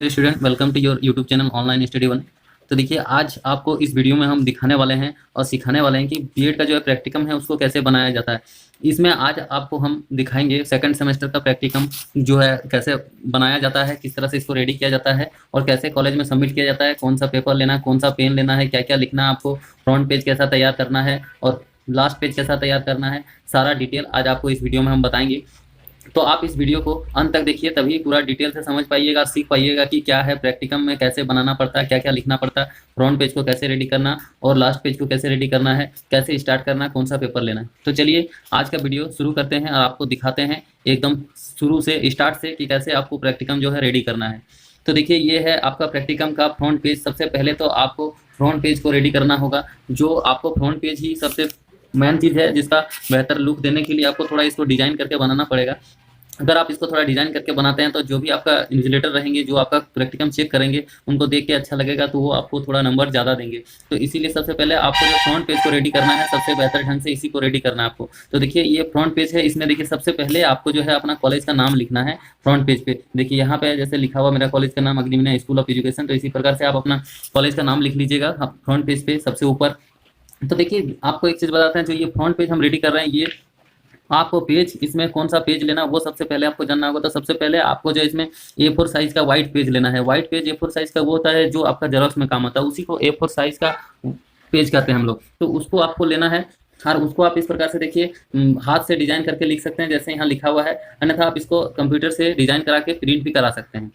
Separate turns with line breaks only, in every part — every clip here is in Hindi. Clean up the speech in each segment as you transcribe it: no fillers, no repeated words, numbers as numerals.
Student, welcome to your YouTube channel online study one. तो देखिए, आज आपको इस वीडियो में हम दिखाने वाले हैं और सिखाने वाले हैं कि बीएड का जो है प्रैक्टिकम है उसको कैसे बनाया जाता है। इसमें आज आपको हम दिखाएंगे सेकंड सेमेस्टर का प्रैक्टिकम जो है कैसे बनाया जाता है, किस तरह से इसको रेडी किया जाता है और कैसे कॉलेज में सबमिट किया जाता है, कौन सा पेपर लेना है, कौन सा पेन लेना है, क्या क्या लिखना है आपको, फ्रंट पेज कैसा तैयार करना है और लास्ट पेज कैसा तैयार करना है। सारा डिटेल आज आपको इस वीडियो में हम बताएंगे। तो आप इस वीडियो को अंत तक देखिए, तभी पूरा डिटेल से समझ पाइएगा, सीख पाइएगा कि क्या है प्रैक्टिकम में, कैसे बनाना पड़ता है, क्या क्या लिखना पड़ता है, फ्रंट पेज को कैसे रेडी करना और लास्ट पेज को कैसे रेडी करना है, कैसे स्टार्ट करना है, कौन सा पेपर लेना है। तो चलिए आज का वीडियो शुरू करते हैं और आपको दिखाते हैं एकदम शुरू से, स्टार्ट से, कि कैसे आपको प्रैक्टिकम जो है रेडी करना है। तो देखिए, ये है आपका प्रैक्टिकम का फ्रंट पेज। सबसे पहले तो आपको फ्रंट पेज को रेडी करना होगा। जो आपको फ्रंट पेज ही सबसे मेन चीज़ है, जिसका बेहतर लुक देने के लिए आपको थोड़ा इसको डिजाइन करके बनाना पड़ेगा। अगर आप इसको थोड़ा डिजाइन करके बनाते हैं तो जो भी आपका इन्विजिलेटर रहेंगे, जो आपका प्रैक्टिकम चेक करेंगे, उनको देख के अच्छा लगेगा तो वो आपको थोड़ा नंबर ज़्यादा देंगे। तो इसीलिए सबसे पहले आपको जो फ्रंट पेज को रेडी करना है, सबसे बेहतर ढंग से इसी को रेडी करना है आपको। तो देखिए, ये फ्रंट पेज है। इसमें देखिए सबसे पहले आपको जो है अपना कॉलेज का नाम लिखना है फ्रंट पेज पे। देखिए यहाँ पे जैसे लिखा हुआ मेरा कॉलेज का नाम अग्निवीणा स्कूल ऑफ एजुकेशन, तो इसी प्रकार से आप अपना कॉलेज का नाम लिख लीजिएगा फ्रंट पेज पे सबसे ऊपर। तो देखिए, आपको एक चीज़ बताते हैं, जो ये फ्रंट पेज हम रेडी कर रहे हैं, ये आपको पेज, इसमें कौन सा पेज लेना वो सबसे पहले आपको जानना होगा। तो सबसे पहले आपको जो इसमें A4 साइज का वाइट पेज लेना है। वाइट पेज A4 साइज का वो होता है जो आपका जेरॉक्स में काम आता है, उसी को A4 साइज का पेज कहते हैं हम लोग। तो उसको आपको लेना है और उसको आप इस प्रकार से देखिए हाथ से डिजाइन करके लिख सकते हैं जैसे यहाँ लिखा हुआ है, अन्यथा आप इसको कंप्यूटर से डिजाइन करा के प्रिंट भी करा सकते हैं।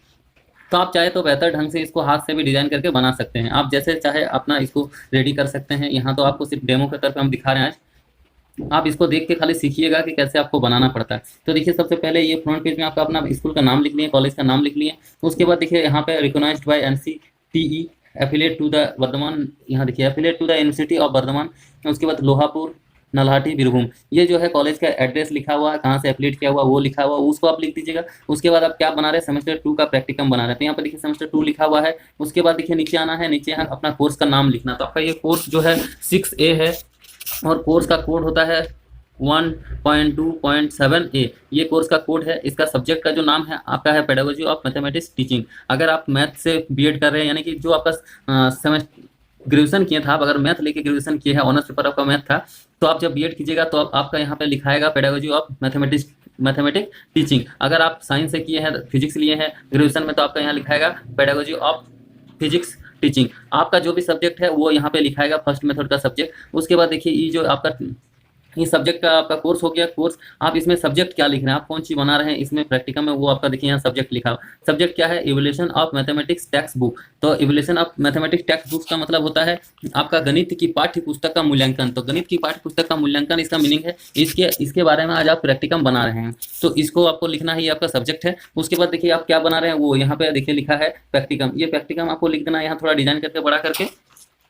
तो आप चाहे तो बेहतर ढंग से इसको हाथ से भी डिजाइन करके बना सकते हैं। आप जैसे चाहे अपना इसको रेडी कर सकते हैं। यहाँ तो आपको सिर्फ डेमो के तौर पर हम दिखा रहे हैं आज, आप इसको देख के खाली सीखिएगा कि कैसे आपको बनाना पड़ता है। तो देखिए, सबसे पहले ये फ्रंट पेज में आपका अपना स्कूल का नाम लिख लिए, कॉलेज का नाम लिख लिए। उसके बाद देखिए यहाँ पे recognised by NCTE, affiliate to the Vardhaman, यहाँ देखिए affiliate to the university of Vardhaman. उसके बाद लोहापुर, नल्हाटी, बीरभूम, ये जो है कॉलेज का एड्रेस लिखा हुआ है, कहाँ से एफिलिएट किया हुआ वो लिखा हुआ, उसको आप लिख दीजिएगा। उसके बाद आप क्या बना रहे हैं, सेमेस्टर 2 का प्रैक्टिकम बना रहे हैं, तो यहाँ पर देखिए सेमेस्टर 2 लिखा हुआ है। उसके बाद देखिए नीचे आना है, नीचे यहाँ अपना कोर्स का नाम लिखना। तो आपका ये कोर्स जो है 6A है और कोर्स का कोड होता है 1.2.7A। ये कोर्स का कोड है। इसका सब्जेक्ट का जो नाम है आपका है पेडागोजी ऑफ मैथमेटिक्स टीचिंग। अगर आप मैथ से बीएड कर रहे हैं, यानी कि जो आपका सेमेस्टर ग्रेजुएशन किए था, आप अगर मैथ लेके ग्रेजुएशन किए हैं, ऑनर्स पेपर आपका मैथ था, तो आप जब बीएड कीजिएगा तो आपका यहाँ पे लिखाएगा पेडागोजी ऑफ मैथमेटिक्स टीचिंग। अगर आप साइंस से किए हैं, फिजिक्स लिए हैं ग्रेजुएशन में, तो आपका यहाँ लिखाएगा पेडागोजी ऑफ फिजिक्स टीचिंग। आपका जो भी सब्जेक्ट है वो यहाँ पे लिखाएगा, फर्स्ट मेथड का सब्जेक्ट। उसके बाद देखिए, ये जो आपका ये सब्जेक्ट का आपका कोर्स हो गया। कोर्स आप इसमें सब्जेक्ट क्या लिख रहे हैं, आप कौन सी बना रहे हैं इसमें प्रैक्टिकम में, वो आपका देखिए यहाँ सब्जेक्ट लिखा हुआ। सब्जेक्ट क्या है, evolution of mathematics text book. तो evolution of mathematics text book का मतलब होता है आपका गणित की पाठ्य पुस्तक का मूल्यांकन। तो गणित की पाठ्य पुस्तक का मूल्यांकन इसका मीनिंग है। इसके बारे में आज आप प्रैक्टिकम बना रहे हैं, तो इसको आपको लिखना है, ये आपका सब्जेक्ट है। उसके बाद देखिए आप क्या बना रहे हैं, वो यहाँ पे देखिए लिखा है प्रैक्टिकम। ये प्रैक्टिकम आपको लिख देना है, यहाँ थोड़ा डिजाइन करके बड़ा करके।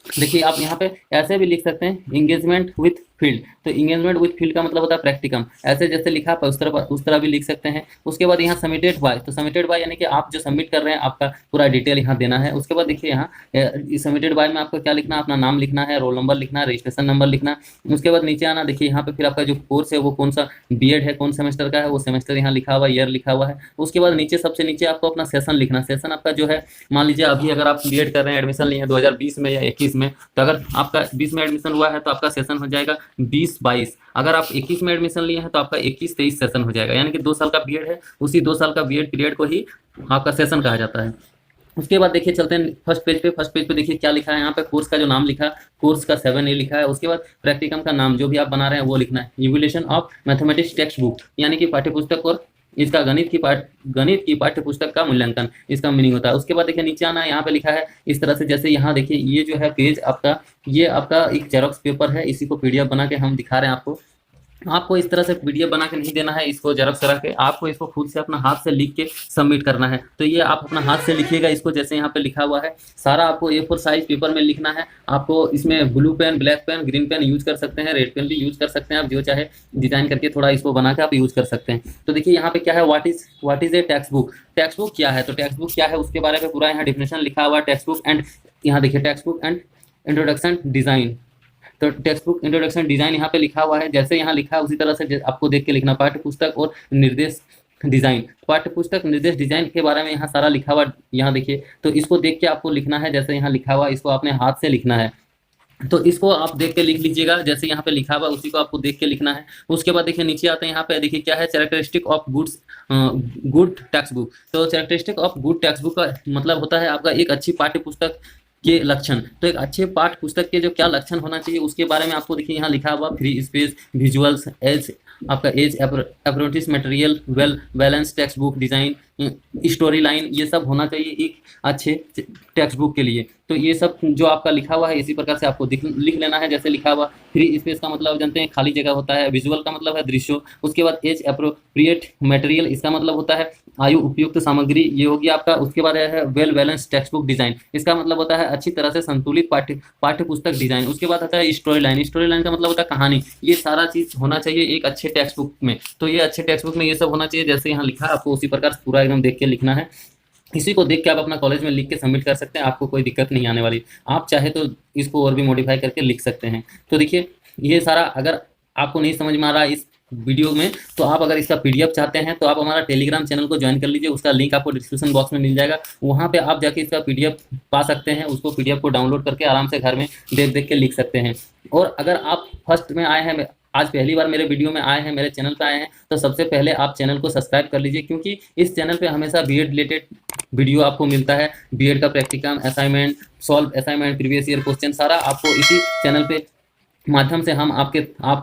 देखिए, आप यहाँ पे ऐसे भी लिख सकते हैं, इंगेजमेंट विथ फील्ड। तो इंगेजमेंट विथ फील्ड का मतलब होता है प्रैक्टिकम। ऐसे जैसे लिखा है उस तरह भी लिख सकते हैं। उसके बाद यहाँ सबमिटेड बाय, तो सबमिटेड बाय यानी कि आप जो सबमिट कर रहे हैं आपका पूरा डिटेल यहाँ देना है। उसके बाद देखिए यहाँ सबमिटेड बाय में आपको क्या लिखना है, अपना नाम लिखना है, रोल नंबर लिखना है, रजिस्ट्रेशन नंबर लिखना है। उसके बाद नीचे आना, देखिए यहाँ पे फिर आपका जो कोर्स है वो कौन सा बीएड है, कौन सेमेस्टर का है, वो सेमेस्टर यहाँ लिखा हुआ है, ईयर लिखा हुआ है। उसके बाद नीचे सबसे नीचे आपको अपना सेशन लिखना। सेशन आपका जो है, मान लीजिए अभी अगर आप बीएड कर रहे हैं, एडमिशन लिए हैं 2020 में या 21 में, तो अगर आपका 20 में एडमिशन हुआ है तो आपका सेशन हो जाएगा 20-22। अगर आप 21 में एडमिशन लिए हैं तो आपका 21-23 सेशन हो जाएगा। यानी कि 2 साल का बीएड है, उसी 2 साल का बीएड पीरियड को ही आपका सेशन कहा जाता है। उसके बाद देखिए चलते हैं फर्स्ट पेज पे। फर्स्ट पेज पे देखिए क्या लिखा है, यहाँ पे कोर्स का जो नाम लिखा, कोर्स का 7A लिखा है। उसके बाद प्रैक्टिकम का नाम जो भी आप बना रहे हैं वो लिखना है, evolution of mathematics text book, यानी कि पाठ्यपुस्तक और इसका गणित की पाठ्य पुस्तक का मूल्यांकन, इसका मीनिंग होता है। उसके बाद देखिए नीचे आना, यहाँ पे लिखा है इस तरह से, जैसे यहाँ देखिए ये जो है पेज आपका, ये आपका एक जेरॉक्स पेपर है, इसी को पीडीएफ बना के हम दिखा रहे हैं आपको। आपको इस तरह से पीडीएफ बना के नहीं देना है, इसको जेरॉक्स करा के आपको इसको खुद से अपना हाथ से लिख के सबमिट करना है। तो ये आप अपना हाथ से लिखिएगा इसको, जैसे यहाँ पे लिखा हुआ है सारा आपको A4 साइज पेपर में लिखना है। आपको इसमें blue pen, black pen, green pen use कर सकते हैं, रेड पेन भी यूज कर सकते हैं, आप जो चाहे डिजाइन करके थोड़ा इसको बना के आप यूज कर सकते हैं। तो देखिए यहाँ पे क्या है, what is a text book. Text book क्या है, तो टेक्स्ट बुक क्या है उसके बारे में पूरा यहाँ डिफिनेशन लिखा हुआ है। टेक्स्ट बुक एंड, यहाँ देखिए text book and introduction design. तो टेक्स्ट बुक इंट्रोडक्शन डिजाइन यहाँ पे लिखा हुआ है, जैसे यहाँ लिखा है उसी तरह से आपको देख के लिखना। पाठ्य पुस्तक और निर्देश डिजाइन, पाठ्य पुस्तक निर्देश डिजाइन के बारे में यहाँ सारा लिखा हुआ, यहाँ देखिए। तो इसको देख के आपको लिखना है, जैसे यहाँ लिखा हुआ इसको आपने हाथ से लिखना है। तो इसको आप देख के लिख लीजिएगा, जैसे यहाँ पे लिखा हुआ उसी को आपको देख के लिखना है। उसके बाद देखिए नीचे आते हैं, यहाँ पे देखिए क्या है, characteristic of good text book. तो characteristic of good text book का मतलब होता है आपका एक अच्छी पाठ्य पुस्तक के लक्षण। तो एक अच्छे पाठ्य पुस्तक के जो क्या लक्षण होना चाहिए उसके बारे में आपको देखिए यहाँ लिखा हुआ, फ्री स्पेस, विजुअल्स, एज आपका एज अप्रेंटिस material, well balance text book design, story line, ये सब होना चाहिए एक अच्छे टेक्स्ट बुक के लिए। तो ये सब जो आपका लिखा हुआ है इसी प्रकार से आपको लिख लेना है। जैसे लिखा हुआ फ्री स्पेस का मतलब जानते हैं खाली जगह होता है, विजुअल का मतलब है दृश्य, उसके बाद एज अप्रोप्रिएट मटेरियल इसका मतलब होता है आयु उपयुक्त सामग्री, ये होगी आपका। उसके बाद है well balance text book design, इसका मतलब होता है अच्छी तरह से संतुलित पाठ्य पुस्तक डिजाइन। उसके बाद आता है स्टोरी लाइन, स्टोरी लाइन का मतलब होता है कहानी। ये सारा चीज होना चाहिए एक अच्छे टेक्स्ट बुक में। तो ये अच्छे टेक्स्ट बुक में ये सब होना चाहिए, जैसे यहाँ लिखा है आपको उसी प्रकार पूरा एकदम देख के लिखना है। इसी को देख के आप अपना कॉलेज में लिख के सबमिट कर सकते हैं, आपको कोई दिक्कत नहीं आने वाली। आप चाहे तो इसको और भी मॉडिफाई करके लिख सकते हैं। तो देखिए ये सारा, अगर आपको नहीं समझ में आ रहा है इस वीडियो में, तो आप अगर इसका पीडीएफ चाहते हैं तो आप हमारा टेलीग्राम चैनल को ज्वाइन कर लीजिए, उसका लिंक आपको डिस्क्रिप्शन बॉक्स में मिल जाएगा। वहाँ पे आप जाके इसका पीडीएफ पा सकते हैं, उसको पीडीएफ को डाउनलोड करके आराम से घर में देख देख के लिख सकते हैं। और अगर आप फर्स्ट में आए हैं, आज पहली बार मेरे वीडियो में आए हैं, मेरे चैनल पे आए हैं, तो सबसे पहले आप चैनल को सब्सक्राइब कर लीजिए, क्योंकि इस चैनल पे हमेशा बीएड रिलेटेड वीडियो आपको मिलता है। बीएड का practicum, assignment, solve assignment, previous year question, सारा आपको इसी चैनल पे माध्यम से हम आप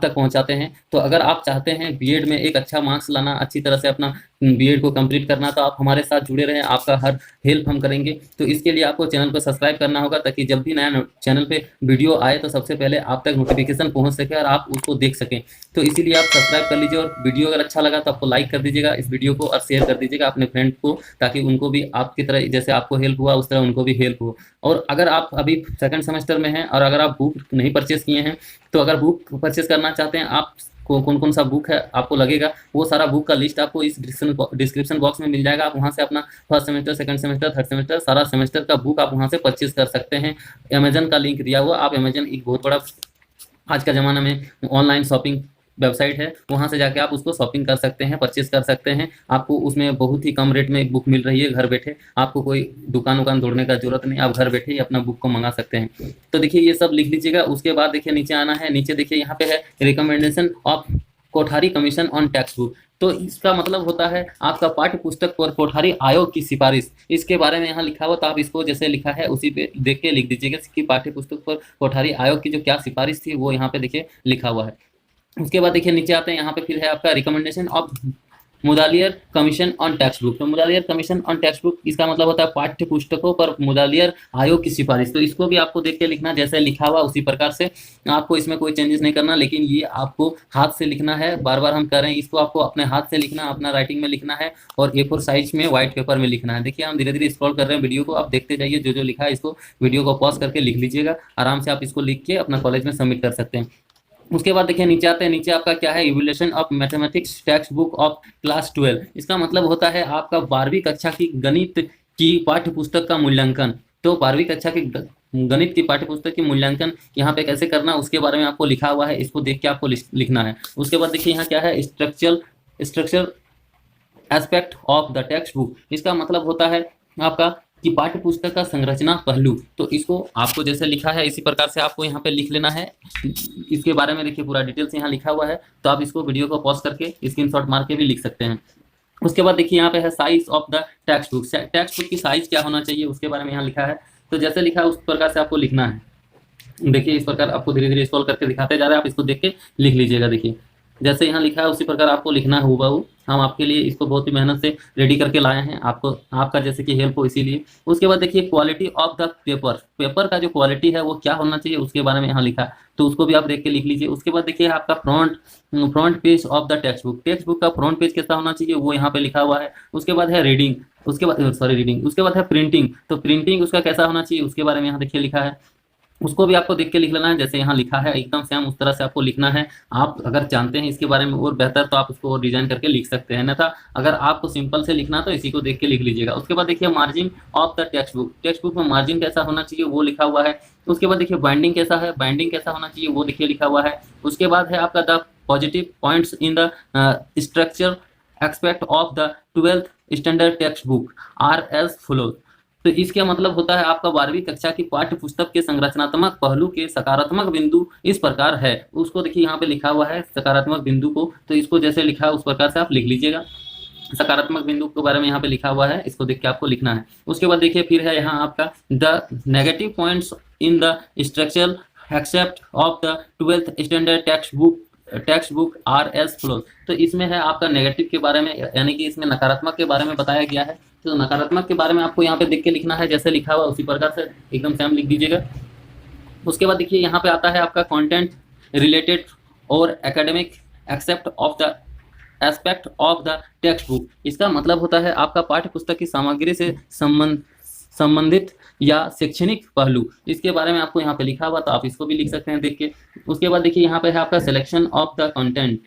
तक पहुंचाते हैं। तो अगर आप चाहते हैं बीएड में एक अच्छा मार्क्स लाना, अच्छी तरह से अपना बीएड को कंप्लीट करना, तो आप हमारे साथ जुड़े रहें, आपका हर हेल्प हम करेंगे। तो इसके लिए आपको चैनल को सब्सक्राइब करना होगा, ताकि जब भी नया चैनल पे वीडियो आए तो सबसे पहले आप तक नोटिफिकेशन पहुंच सके और आप उसको देख सकें। तो इसीलिए आप सब्सक्राइब कर लीजिए, और वीडियो अगर अच्छा लगा तो आपको लाइक कर दीजिएगा इस वीडियो को, और शेयर कर दीजिएगा अपने फ्रेंड को, ताकि उनको भी आपकी तरह, जैसे आपको हेल्प हुआ उस तरह उनको भी हेल्प हो। और अगर आप अभी सेकंड सेमेस्टर में हैं और अगर आप बुक नहीं परचेस किए हैं, तो अगर बुक परचेस करना चाहते हैं आप, कौन कौन सा बुक है आपको लगेगा, वो सारा बुक का लिस्ट आपको इस डिस्क्रिप्शन बॉक्स में मिल जाएगा। आप वहां से अपना first semester, second semester, third semester, सारा सेमेस्टर का बुक आप वहां से परचेस कर सकते हैं। अमेजन का लिंक दिया हुआ, आप अमेजन एक बहुत बड़ा आज का ज़माना में ऑनलाइन शॉपिंग वेबसाइट है, वहां से जाके आप उसको शॉपिंग कर सकते हैं, परचेस कर सकते हैं। आपको उसमें बहुत ही कम रेट में बुक मिल रही है घर बैठे, आपको कोई दुकान दौड़ने का जरूरत नहीं, आप घर बैठे ही अपना बुक को मंगा सकते हैं। तो देखिए ये सब लिख लीजिएगा। उसके बाद देखिए नीचे आना है, नीचे देखिए यहाँ पे है recommendation of Kothari commission on text book. तो इसका मतलब होता है आपका पाठ्य पुस्तक पर कोठारी आयोग की सिफारिश, इसके बारे में यहाँ लिखा हुआ। तो आप इसको जैसे लिखा है उसी पे देख के लिख दीजिएगा कि पाठ्य पुस्तक पर कोठारी आयोग की जो क्या सिफारिश थी वो यहाँ पे देखिए लिखा हुआ है। उसके बाद देखिए नीचे आते हैं, यहाँ पे फिर है आपका recommendation of Mudaliar commission on text book. तो Mudaliar commission on text book, इसका मतलब होता है पाठ्य पुस्तकों पर मुदालियर आयोग की सिफारिश। तो इसको भी आपको देख के लिखना, जैसे लिखा हुआ उसी प्रकार से, आपको इसमें कोई चेंजेस नहीं करना, लेकिन ये आपको हाथ से लिखना है। बार बार हम कह रहे हैं, इसको आपको अपने हाथ से लिखना, अपना राइटिंग में लिखना है, और A4 साइज में व्हाइट पेपर में लिखना है। देखिए हम धीरे धीरे स्क्रॉल कर रहे हैं वीडियो को, आप देखते जाइए, जो जो लिखा है इसको वीडियो को पॉज करके लिख लीजिएगा। आराम से आप इसको लिख के अपना कॉलेज में सबमिट कर सकते हैं। उसके बाद देखिए नीचे आते हैं, नीचे आपका क्या है, evolution of mathematics text book of class 12। इसका मतलब होता है आपका 12वीं कक्षा की गणित की पाठ्य पुस्तक का मूल्यांकन। तो 12वीं कक्षा की गणित की पाठ्य पुस्तक की मूल्यांकन यहाँ पे कैसे करना, उसके बारे में आपको लिखा हुआ है, इसको देख के आपको लिखना है। उसके बाद देखिए यहाँ क्या है, structure aspect of the text book. इसका मतलब होता है आपका कि पाठ्य पुस्तक का संरचना पहलू। तो इसको आपको जैसे लिखा है इसी प्रकार से आपको यहाँ पे लिख लेना है। इसके बारे में देखिए पूरा डिटेल्स यहाँ लिखा हुआ है, तो आप इसको वीडियो को पॉज करके स्क्रीनशॉट मार के भी लिख सकते हैं। उसके बाद देखिए यहाँ पे है size of the text book. Text book की साइज क्या होना चाहिए उसके बारे में यहाँ लिखा है। तो जैसे लिखा है उस प्रकार से आपको लिखना है। देखिए इस प्रकार आपको धीरे धीरे स्क्रॉल करके दिखाते जा रहे हैं, आप इसको देख के लिख लीजिएगा। देखिए जैसे यहाँ लिखा है उसी प्रकार आपको लिखना है हूबहू। हम आपके लिए इसको बहुत ही मेहनत से रेडी करके लाए हैं, आपको आपका जैसे कि हेल्प हो इसीलिए। उसके बाद देखिए quality of the paper, paper का जो क्वालिटी है वो क्या होना चाहिए उसके बारे में यहाँ लिखा है, तो उसको भी आप देख के लिख लीजिए। उसके बाद देखिए आपका front page of the text book का फ्रंट पेज कैसा होना चाहिए वो यहाँ पे लिखा हुआ है। उसके बाद है रीडिंग, उसके बाद है प्रिंटिंग। तो प्रिंटिंग उसका कैसा होना चाहिए उसके बारे में यहाँ देखिए लिखा है, उसको भी आपको देख के लिख लेना है। जैसे यहाँ लिखा है एकदम सेम उस तरह से आपको लिखना है। आप अगर जानते हैं इसके बारे में और बेहतर तो आप उसको और डिजाइन करके लिख सकते हैं, अन्यथा अगर आपको सिंपल से लिखना तो इसी को देख के लिख लीजिएगा। उसके बाद देखिए margin of the text book में मार्जिन कैसा होना चाहिए वो लिखा हुआ है। उसके बाद देखिए बाइंडिंग कैसा होना चाहिए वो देखिए लिखा हुआ है। उसके बाद है आपका the positive points in the structure aspect of the 12th standard text book are as follows. तो इसका मतलब होता है आपका 12वीं कक्षा की पाठ्य पुस्तक के संरचनात्मक पहलू के सकारात्मक बिंदु इस प्रकार है। उसको देखिए यहाँ पे लिखा हुआ है सकारात्मक बिंदु को, तो इसको जैसे लिखा है उस प्रकार से आप लिख लीजिएगा। सकारात्मक बिंदु के बारे में यहाँ पे लिखा हुआ है, इसको देख के आपको लिखना है। उसके बाद देखिए फिर है यहाँ आपका the negative points in the structural aspect of the 12th standard text book are as follows. तो इसमें है आपका नेगेटिव के बारे में, यानी कि इसमें नकारात्मक के बारे में बताया गया है। तो नकारात्मक के बारे में आपको यहाँ पे देख के लिखना है, जैसे लिखा हुआ उसी प्रकार से एकदम सेम लिख दीजिएगा। उसके बाद देखिए यहाँ पे आता है आपका कंटेंट रिलेटेड और academic accept of the aspect of the text book. इसका मतलब होता है आपका पाठ्य पुस्तक की सामग्री से संबंधित या शैक्षणिक पहलू, इसके बारे में आपको यहाँ पे लिखा हुआ, तो आप इसको भी लिख सकते हैं देख के। उसके बाद देखिए यहाँ पे है आपका selection of the content.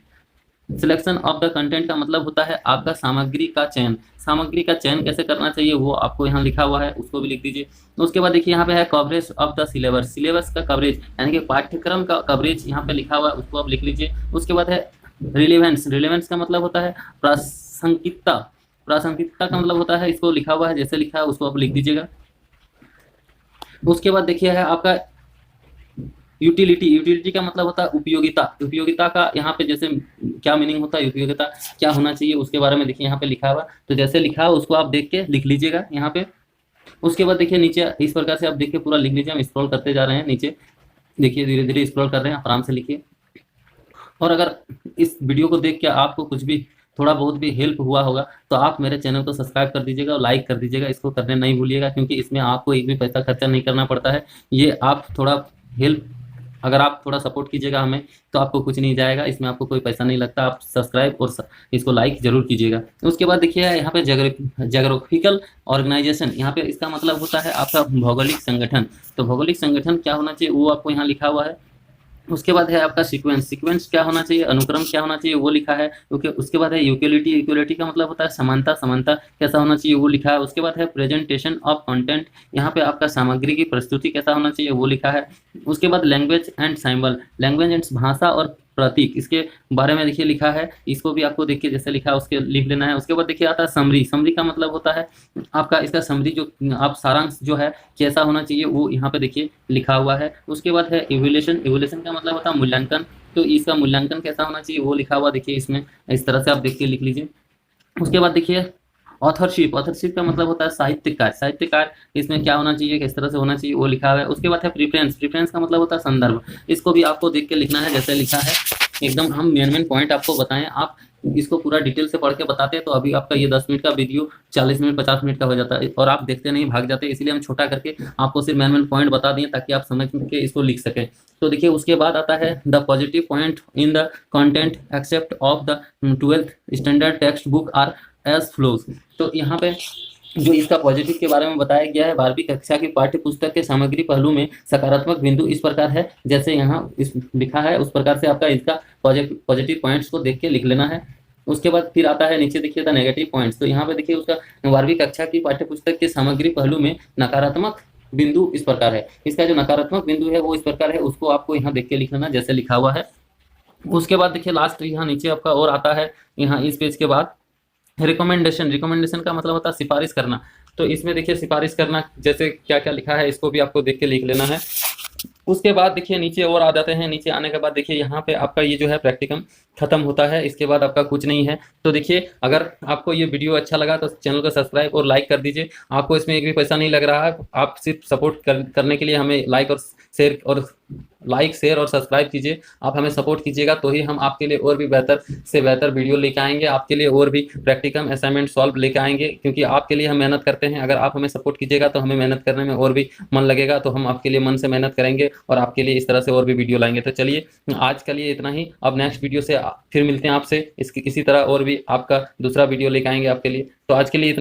Selection of the content का मतलब होता है आपका सामग्री का चयन। सामग्री का चयन कैसे करना चाहिए वो आपको यहाँ लिखा हुआ है, उसको भी लिख दीजिए। उसके बाद देखिए यहाँ पे है coverage of the syllabus. Syllabus का कवरेज यानी कि पाठ्यक्रम का कवरेज यहाँ पे लिखा हुआ है, उसको आप लिख लीजिए। उसके बाद है रिलेवेंस। रिलेवेंस का मतलब होता है प्रासंगिकता। प्रासंगिकता का मतलब होता है, इसको लिखा हुआ है जैसे लिखा है उसको आप लिख दीजिएगा। उसके बाद देखिए है आपका यूटिलिटी। यूटिलिटी का मतलब होता है उपयोगिता। उपयोगिता का यहाँ पे जैसे क्या मीनिंग होता है, उपयोगिता क्या होना चाहिए उसके बारे में देखिए यहाँ पे लिखा हुआ, तो जैसे लिखा है उसको आप देख के लिख लीजिएगा यहाँ पे। उसके बाद देखिए नीचे इस प्रकार से आप देख के पूरा लिख लीजिए। हम स्क्रॉल करते जा रहे हैं नीचे, देखिए धीरे धीरे स्क्रॉल कर रहे हैं, आराम से लिखिए। और अगर इस वीडियो को देख के आपको कुछ भी थोड़ा बहुत भी हेल्प हुआ होगा तो आप मेरे चैनल को सब्सक्राइब कर दीजिएगा और लाइक कर दीजिएगा। इसको करने नहीं भूलिएगा, क्योंकि इसमें आपको एक भी पैसा खर्चा नहीं करना पड़ता है। ये आप थोड़ा हेल्प, अगर आप थोड़ा सपोर्ट कीजिएगा हमें तो आपको कुछ नहीं जाएगा, इसमें आपको कोई पैसा नहीं लगता। आप सब्सक्राइब और इसको लाइक जरूर कीजिएगा। उसके बाद देखिए यहाँ पे जोग्राफिकल ऑर्गेनाइजेशन, यहाँ पे इसका मतलब होता है आपका भौगोलिक संगठन। तो भौगोलिक संगठन क्या होना चाहिए वो आपको यहाँ लिखा हुआ है। उसके बाद है आपका सीक्वेंस। सीक्वेंस क्या होना चाहिए, अनुक्रम क्या होना चाहिए वो लिखा है। ओके, उसके बाद है यूटिलिटी। यूटिलिटी का मतलब होता है समानता। समानता कैसा होना चाहिए वो लिखा है। उसके बाद है प्रेजेंटेशन ऑफ कंटेंट, यहाँ पे आपका सामग्री की प्रस्तुति कैसा होना चाहिए वो लिखा है। उसके बाद language and symbol. Language and भाषा और प्रतीक, इसके बारे में देखिए लिखा है, इसको भी आपको देखिए जैसे लिखा है उसके लिख लेना है। उसके बाद देखिए आता है समरी। समरी का मतलब होता है आपका इसका समरी जो आप सारांश जो है कैसा होना चाहिए वो यहाँ पे देखिए लिखा हुआ है। उसके बाद है इवैल्यूएशन। इवैल्यूएशन का मतलब होता है मूल्यांकन, तो इसका मूल्यांकन कैसा होना चाहिए वो लिखा हुआ देखिए इसमें, इस तरह से आप देख के लिख लीजिए। उसके बाद देखिए ऑथरशिप। ऑथरशिप का मतलब होता है साहित्यकार। साहित्यकार इसमें क्या होना चाहिए, किस तरह से होना चाहिए वो लिखा हुआ है। उसके बाद है प्रेफरेंस। प्रेफरेंस का मतलब होता है संदर्भ, इसको भी आपको देख के लिखना है जैसे लिखा है एकदम। हम मेन पॉइंट आपको बताएं, आप इसको पूरा डिटेल से पढ़ के बताते हैं तो अभी आपका ये 10 मिनट का वीडियो 40 मिनट 50 मिनट का हो जाता है और आप देखते नहीं, भाग जाते हैं। इसलिए हम छोटा करके आपको सिर्फ मेन पॉइंट बता दिए ताकि आप समझ के इसको लिख सकें। तो देखिए उसके बाद आता है the positive point in the content aspect of the 12th standard text book are as follows. तो यहाँ पे जो इसका पॉजिटिव के बारे में बताया गया है, 12वीं कक्षा की पाठ्य पुस्तक के सामग्री पहलू में सकारात्मक बिंदु इस प्रकार है जैसे यहाँ इस लिखा है उस प्रकार से आपका इसका पॉजिटिव पॉइंट्स को देख के लिख लेना है। उसके बाद फिर आता है नीचे देखिए द नेगेटिव पॉइंट्स। तो यहाँ पे देखिए उसका 12वीं कक्षा की पाठ्य पुस्तक के सामग्री पहलू में नकारात्मक बिंदु इस प्रकार है। इसका जो नकारात्मक बिंदु है वो इस प्रकार है, उसको आपको यहाँ देख के लिख लेना जैसे लिखा हुआ है। उसके बाद देखिए लास्ट यहाँ नीचे आपका और आता है, यहाँ इस पेज के बाद रिकमेंडेशन। रिकमेंडेशन का मतलब होता है सिफारिश करना। तो इसमें देखिए सिफारिश करना जैसे क्या क्या लिखा है इसको भी आपको देख के लिख लेना है। उसके बाद देखिए नीचे और आ जाते हैं। नीचे आने के बाद देखिए यहाँ पे आपका ये जो है प्रैक्टिकम खत्म होता है, इसके बाद आपका कुछ नहीं है। तो देखिए अगर आपको ये वीडियो अच्छा लगा तो चैनल को सब्सक्राइब और लाइक कर दीजिए। आपको इसमें एक भी पैसा नहीं लग रहा है, आप सिर्फ सपोर्ट करने के लिए हमें लाइक शेयर और सब्सक्राइब कीजिए। आप हमें सपोर्ट कीजिएगा तो ही हम आपके लिए और भी बेहतर से बेहतर वीडियो लेके आएंगे, आपके लिए और भी प्रैक्टिकम असाइनमेंट सॉल्व लेके आएंगे, क्योंकि आपके लिए हम मेहनत करते हैं। अगर आप हमें सपोर्ट कीजिएगा तो हमें मेहनत करने में और भी मन लगेगा, तो हम आपके लिए मन से मेहनत करेंगे और आपके लिए इस तरह से और भी वीडियो लाएंगे। तो चलिए आज के लिए इतना ही, अब नेक्स्ट वीडियो से फिर मिलते हैं आपसे इसी तरह और भी आपका दूसरा वीडियो लेके आएंगे आपके लिए। तो आज के लिए